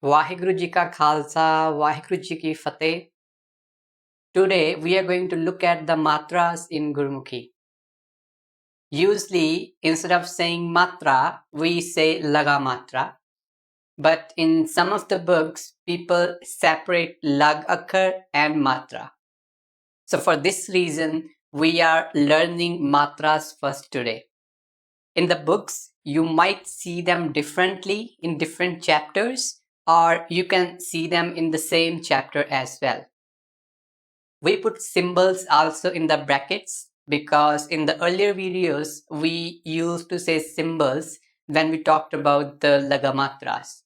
वाहिगुरु जी का खालसा, वाहिगुरु जी की fateh. Today we are going to look at the matras in Gurmukhi. Usually, instead of saying matra, we say laga matra. But in some of the books, people separate lag akhar and matra. So for this reason, we are learning matras first today. In the books, you might see them differently in different chapters, or you can see them in the same chapter as well. We put symbols also in the brackets because in the earlier videos we used to say symbols when we talked about the lagamatras.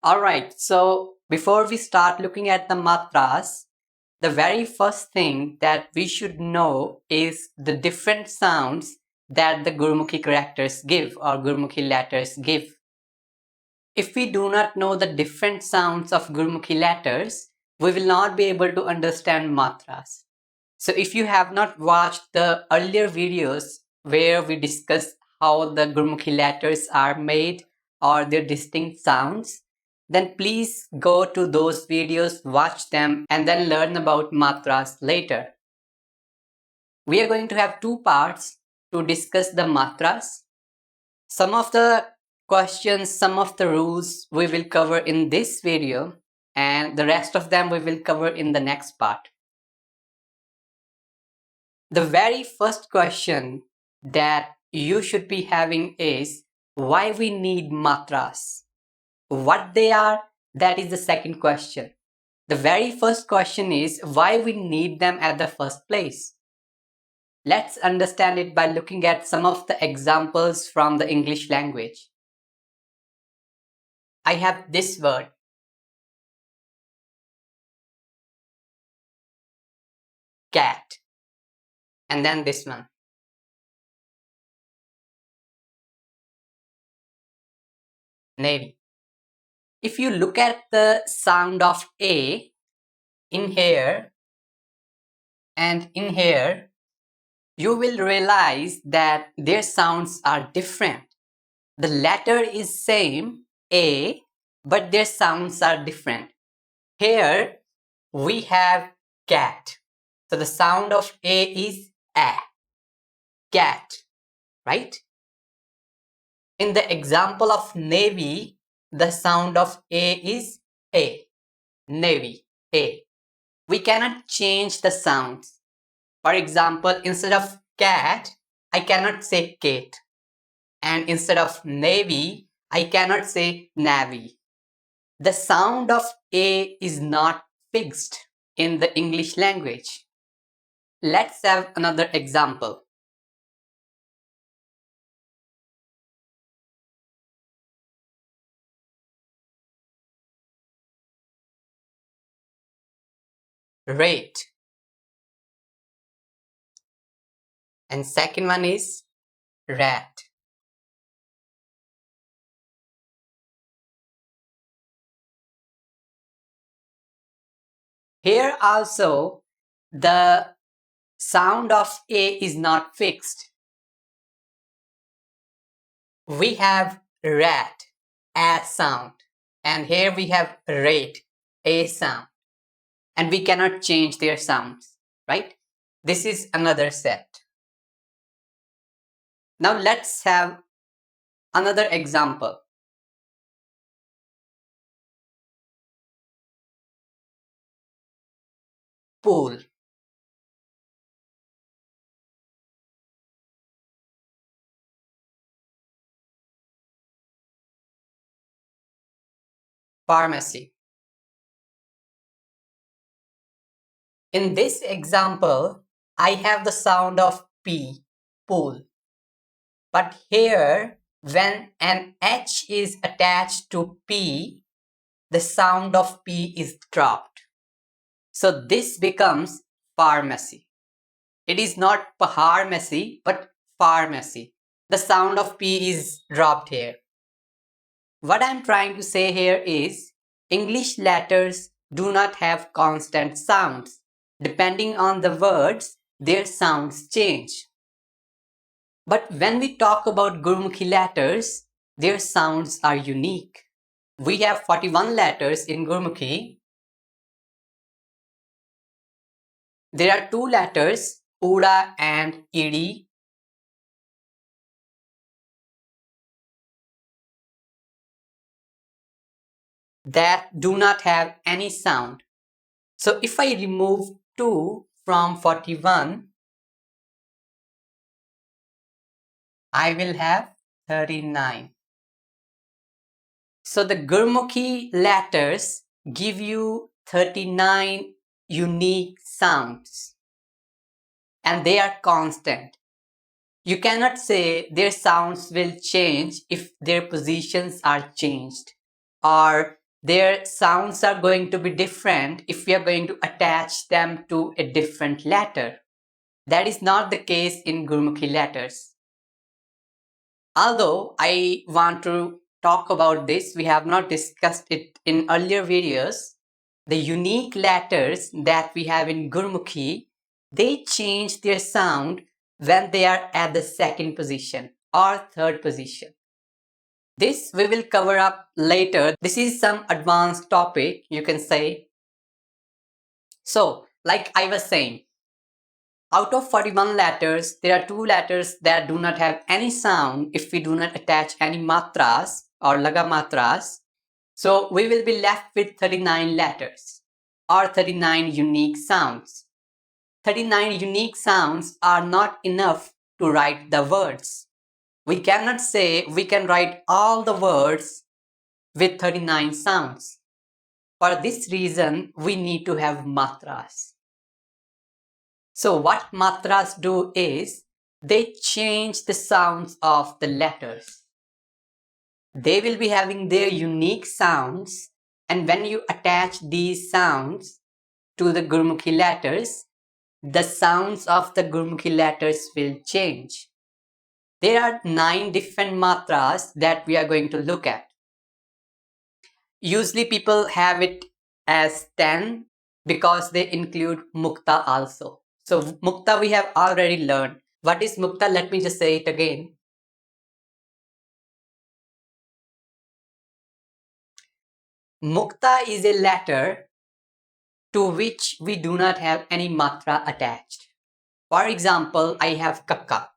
Alright, so before we start looking at the matras, the very first thing that we should know is the different sounds that the Gurmukhi characters give or Gurmukhi letters give. If we do not know the different sounds of Gurmukhi letters, we will not be able to understand matras. So if you have not watched the earlier videos where we discuss how the Gurmukhi letters are made or their distinct sounds, then please go to those videos, watch them, and then learn about matras later. We are going to have two parts to discuss the matras. Some of the questions, some of the rules we will cover in this video, and the rest of them we will cover in the next part. The very first question that you should be having is why we need matras. What they are, that is the second question. The very first question is why we need them at the first place. Let's understand it by looking at some of the examples from the English language. I have this word, cat, and then this one, navy. If you look at the sound of A in here and in here, you will realize that their sounds are different. The letter is same, A, but their sounds are different. Here we have cat. So the sound of A is A, cat, right? In the example of navy, the sound of A is A, navy, A. We cannot change the sounds. For example, instead of cat, I cannot say cat. And instead of navy, I cannot say navy. The sound of A is not fixed in the English language. Let's have another example. Rate. And second one is rat. Here also, the sound of A is not fixed. We have rat, A sound. And here we have rate, A sound. And we cannot change their sounds, right? This is another set. Now let's have another example. Pool. Pharmacy. In this example, I have the sound of P, pool. But here, when an H is attached to P, the sound of P is dropped. So this becomes pharmacy. It is not pharmacy, but pharmacy. The sound of P is dropped here. What I'm trying to say here is English letters do not have constant sounds. Depending on the words, their sounds change. But when we talk about Gurmukhi letters, their sounds are unique. We have 41 letters in Gurmukhi. There are two letters, Uda and Ed, that do not have any sound. So if I remove 2 from 41, I will have 39. So the Gurmukhi letters give you 39 unique sounds, and they are constant. You cannot say their sounds will change if their positions are changed, or their sounds are going to be different if we are going to attach them to a different letter. That is not the case in Gurmukhi letters. Although I want to talk about this, we have not discussed it in earlier videos. The unique letters that we have in Gurmukhi, they change their sound when they are at the second position or third position. This we will cover up later. This is some advanced topic, you can say. So, like I was saying, out of 41 letters, there are two letters that do not have any sound if we do not attach any matras or laga matras. So we will be left with 39 letters or 39 unique sounds. 39 unique sounds are not enough to write the words. We cannot say we can write all the words with 39 sounds. For this reason, we need to have matras. So what matras do is, they change the sounds of the letters. They will be having their unique sounds, and when you attach these sounds to the Gurmukhi letters, the sounds of the Gurmukhi letters will change. There are 9 different matras that we are going to look at. Usually people have it as 10 because they include mukta also. So mukta we have already learned. What is mukta? Let me just say it again. Mukta is a letter to which we do not have any matra attached. For example, I have kakka.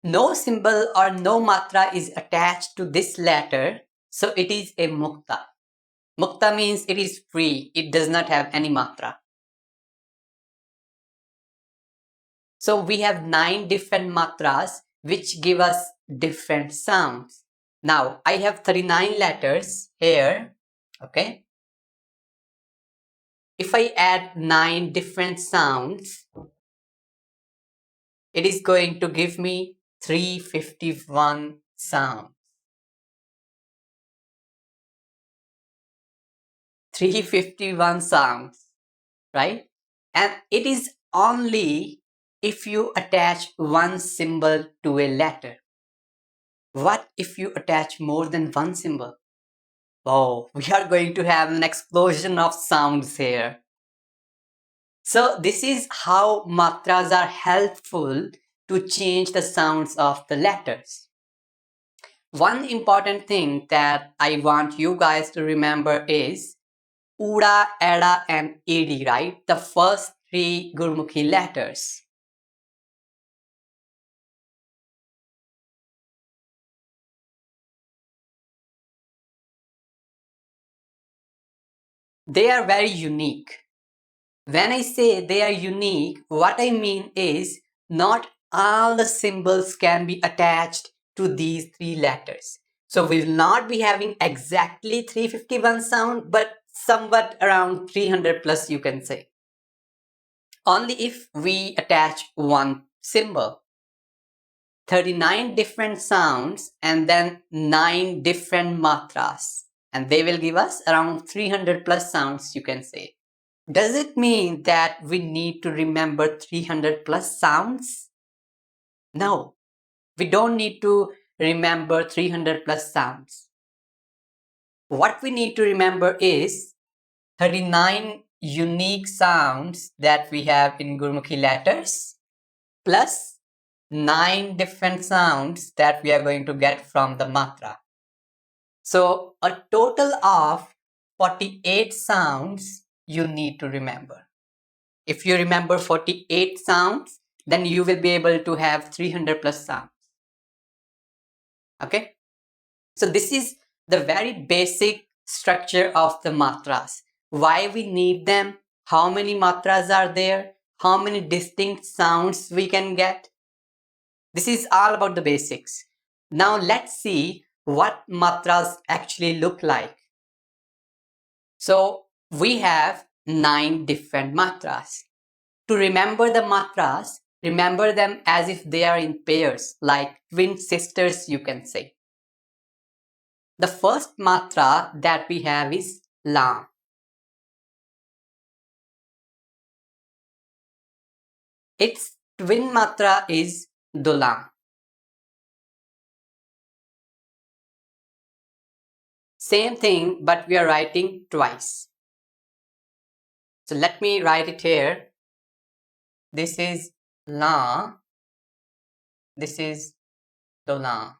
No symbol or no matra is attached to this letter, so it is a mukta. Mukta means it is free, it does not have any matra. So we have 9 different matras which give us different sounds. Now I have 39 letters here, okay? If I add 9 different sounds, it is going to give me 351 sounds. 351 sounds, right? And it is only if you attach one symbol to a letter. What if you attach more than one symbol? Oh, we are going to have an explosion of sounds here. So this is how matras are helpful to change the sounds of the letters. One important thing that I want you guys to remember is Uda, Eda and Ed, right? The first 3 Gurmukhi letters. They are very unique. When I say they are unique, what I mean is not all the symbols can be attached to these 3 letters. So we will not be having exactly 351 sound, but somewhat around 300 plus, you can say. Only if we attach one symbol. 39 different sounds and then 9 different matras. And they will give us around 300 plus sounds, you can say. Does it mean that we need to remember 300 plus sounds? No, we don't need to remember 300 plus sounds. What we need to remember is 39 unique sounds that we have in Gurmukhi letters plus 9 different sounds that we are going to get from the matra. So a total of 48 sounds you need to remember. If you remember 48 sounds, then you will be able to have 300 plus sounds. Okay? So this is the very basic structure of the matras. Why we need them, how many matras are there, how many distinct sounds we can get. This is all about the basics. Now let's see what matras actually look like. So we have 9 different matras. To remember the matras, remember them as if they are in pairs, like twin sisters, you can say. The first matra that we have is la. Its twin matra is dula. Same thing, but we are writing twice. So let me write it here. This is la. This is dula.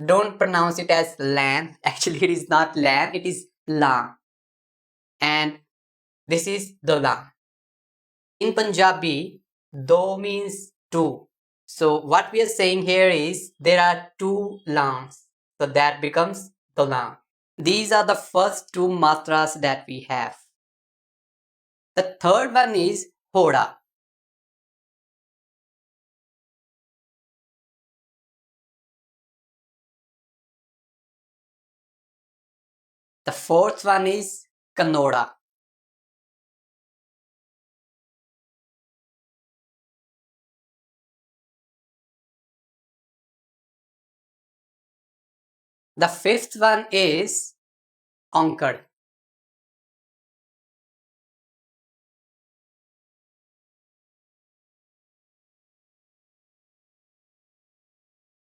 Don't pronounce it as lan. Actually, it is not lan, it is la. And this is dula. In Punjabi, do means two. So what we are saying here is there are two lams. So that becomes dolam. These are the first two matras that we have. The third one is hoda. The fourth one is kanoda. The fifth one is onkad.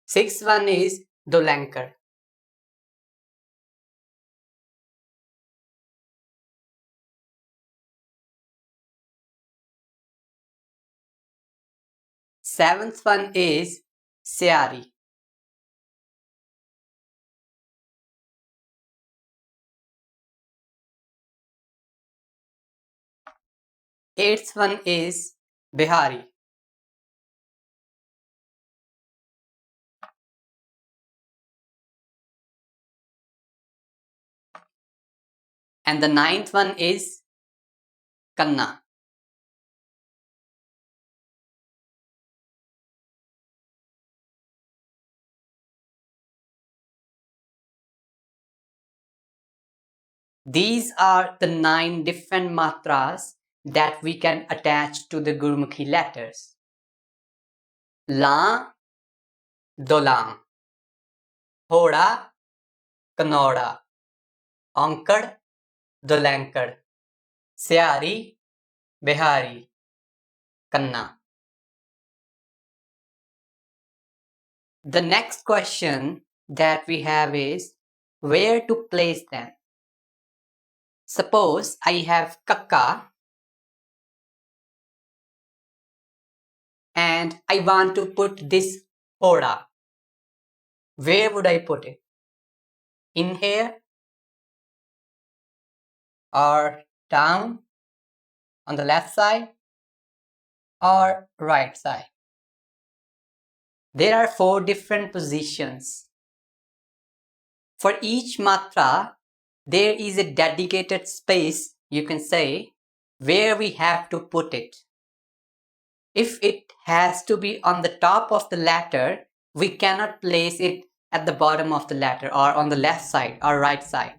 Sixth one is dolankar. Seventh one is seari. Eighth one is bihari. And the ninth one is kanna. These are the 9 different matras that we can attach to the Gurmukhi letters. La, dolam, hoda, kanoda, onkad, dolankad, seari, bihari, kanna. The next question that we have is where to place them. Suppose I have kakka and I want to put this hoda. Where would I put it? In here or down on the left side or right side? There are 4 different positions. For each matra, there is a dedicated space, you can say, where we have to put it. If it has to be on the top of the letter, we cannot place it at the bottom of the letter or on the left side or right side.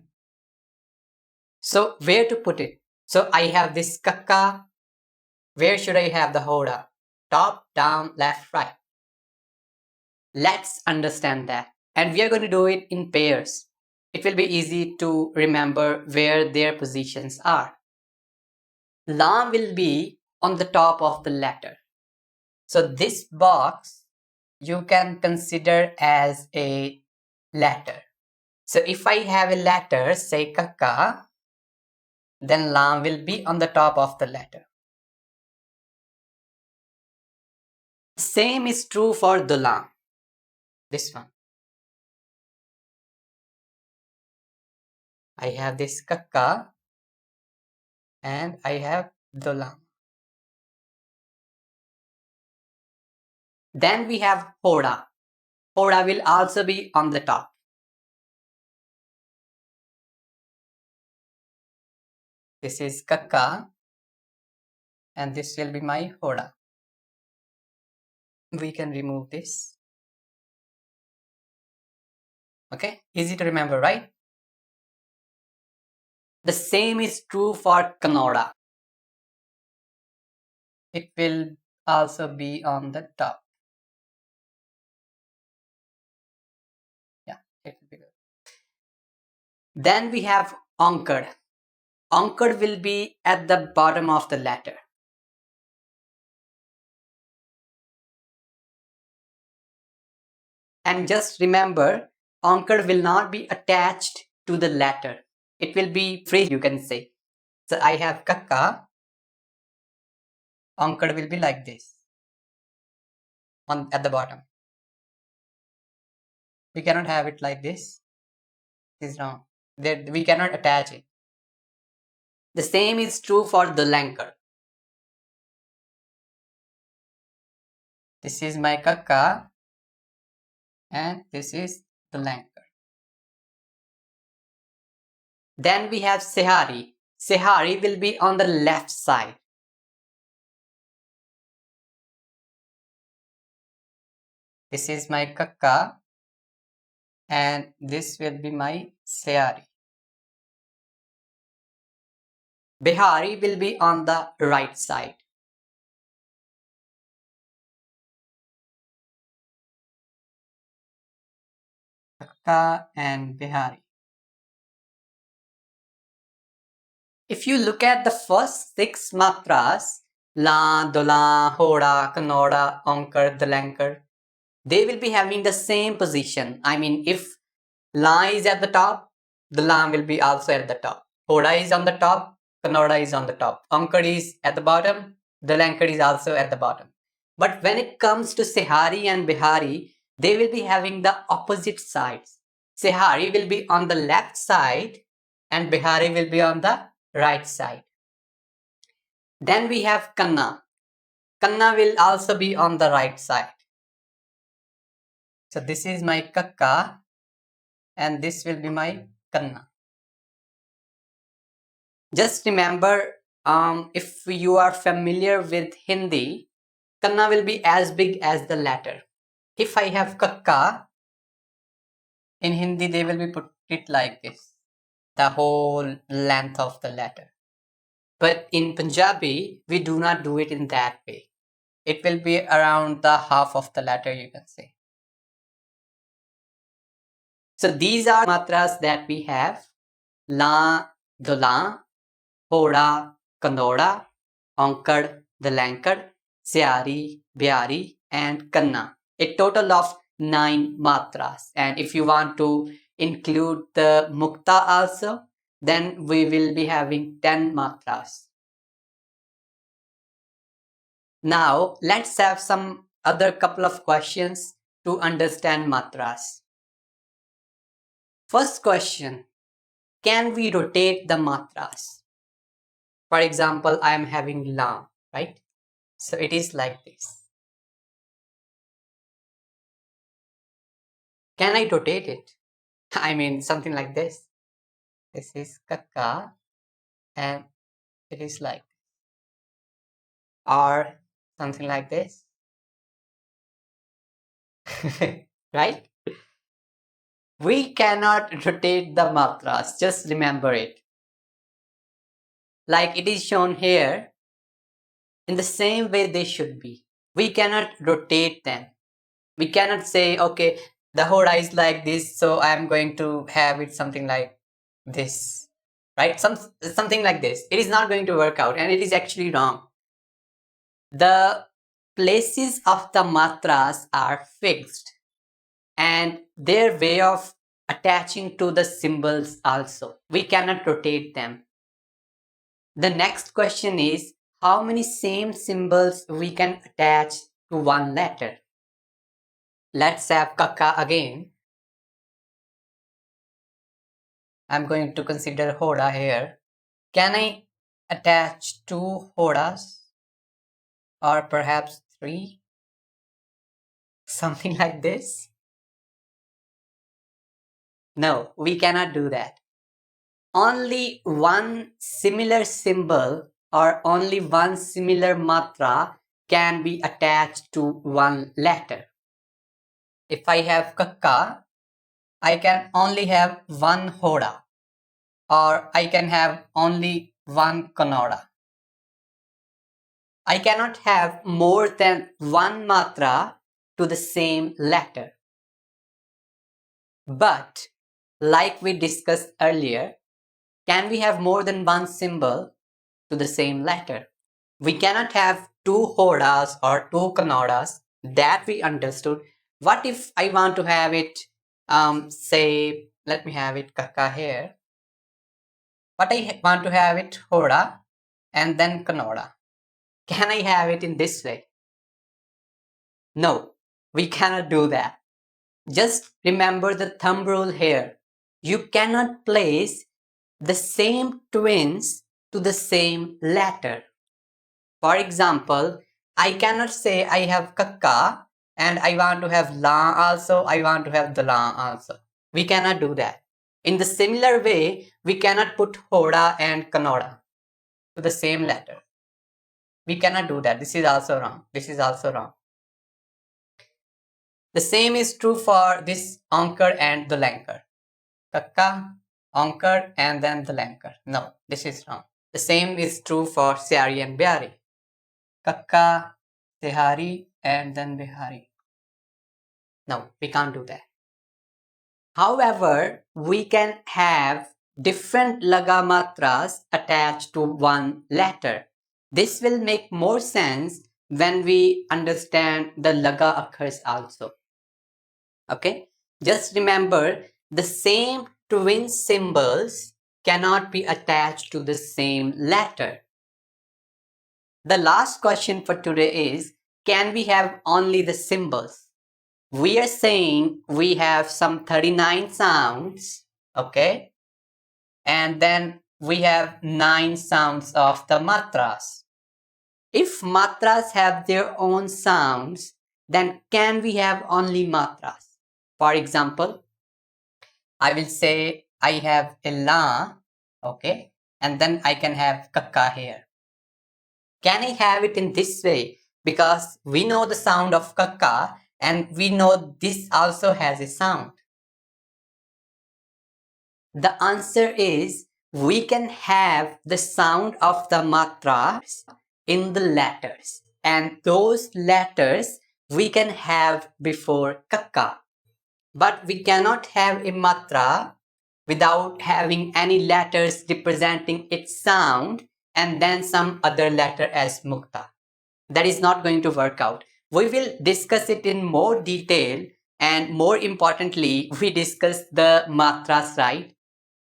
So where to put it? So I have this kakka. Where should I have the hoda? Top, down, left, right. Let's understand that. And we are going to do it in pairs. It will be easy to remember where their positions are. La will be on the top of the letter. So this box you can consider as a letter. So if I have a letter, say kakka, then la will be on the top of the letter. Same is true for Dula. This one. I have this Kakka and I have Dula. Then we have Hoda. Hoda will also be on the top. This is Kakka and this will be my Hoda. We can remove this. Okay, easy to remember, right? The same is true for Kannada. It will also be on the top. Yeah, it will be good. Then we have Onkad. Onkad will be at the bottom of the letter. And just remember, Onkad will not be attached to the letter. It will be free, you can say. So I have Kakka. Onkad will be like this at the bottom. We cannot have it like this. This is wrong. We cannot attach it. The same is true for the Lankar. This is my Kakka and this is the Lankar. Then we have Sehari. Sehari will be on the left side. This is my Kakka and this will be my Sehari. Bihari will be on the right side. Kakka and Bihari. If you look at the first 6 matras, La, Dola, Hoda, Kannada, Onkar, Dalankar, they will be having the same position. I mean, if La is at the top, Dala will be also at the top. Hoda is on the top, Kannada is on the top. Onkar is at the bottom, Dalankar is also at the bottom. But when it comes to Sehari and Bihari, they will be having the opposite sides. Sehari will be on the left side and Bihari will be on the right side. Then we have Kanna. Kanna will also be on the right side. So this is my Kakka and this will be my Kanna. Just remember, if you are familiar with Hindi, Kanna will be as big as the letter. If I have Kakka, in Hindi they will be put it like this, the whole length of the letter. But in Punjabi, we do not do it in that way. It will be around the half of the letter, you can say. So these are matras that we have. La, Dola, Hoda, Kandoda, Onkad, Dalankad, Syari, Bihari, and Kanna. A total of 9 matras. And if you want to include the Mukta also, then we will be having 10 matras. Now, let's have some other couple of questions to understand matras. First question, can we rotate the matras? For example, I am having la, right? So it is like this. Can I rotate it? I mean, something like this. This is Kakka and it is like this. Or something like this. Right? We cannot rotate the matras, just remember it. Like it is shown here, in the same way they should be. We cannot rotate them. We cannot say, okay, the Hoda is like this, so I am going to have it something like this, right? Something like this. It is not going to work out, and it is actually wrong. The places of the matras are fixed, and their way of attaching to the symbols also. We cannot rotate them. The next question is, how many same symbols we can attach to one letter. Let's have kaka again. I'm going to consider hoda here. Can I attach two hodas? Or perhaps three? Something like this? No, we cannot do that. Only one similar symbol or only one similar matra can be attached to one letter. If I have kakka, I can only have one hoda, or I can have only one kannada. I cannot have more than one matra to the same letter. But, like we discussed earlier, can we have more than one symbol to the same letter? We cannot have two hodas or two kannadas, that we understood. What if I want to have it, say, let me have it kaka here. But I want to have it hoda and then kannada. Can I have it in this way? No, we cannot do that. Just remember the thumb rule here. You cannot place the same twins to the same letter. For example, I cannot say I have kakka and I want to have la also, I want to have the la also. We cannot do that. In the similar way, we cannot put hoda and kannada to the same letter. We cannot do that. This is also wrong. This is also wrong. The same is true for this Ankar and the Lankar. Kakka, Ankar, and then the Lankar. No, this is wrong. The same is true for Syari and Bihari. Kakka, Sihari, and then Bihari. No, we can't do that. However, we can have different laga matras attached to one letter. This will make more sense when we understand the laga occurs also. Okay, just remember the same twin symbols cannot be attached to the same letter. The last question for today is, can we have only the symbols? We are saying we have some 39 sounds, okay? And then we have 9 sounds of the matras. If matras have their own sounds, then can we have only matras? For example, I will say I have a la, okay, and then I can have kakka here. Can I have it in this way? Because we know the sound of kakka and we know this also has a sound. The answer is we can have the sound of the matras in the letters, and those letters we can have before kakka. But we cannot have a matra without having any letters representing its sound and then some other letter as mukta. That is not going to work out. We will discuss it in more detail, and more importantly, we discussed the matras, right?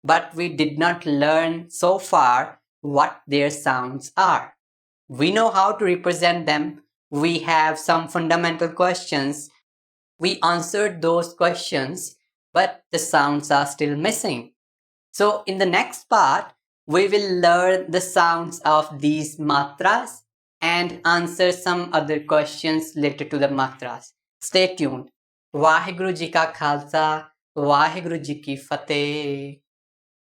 But we did not learn so far what their sounds are. We know how to represent them. We have some fundamental questions. We answered those questions, but the sounds are still missing. So in the next part, we will learn the sounds of these matras and answer some other questions related to the matras. Stay tuned. Vaheguru Ji Ka Khalsa, Vaheguru Ji Ki Fateh.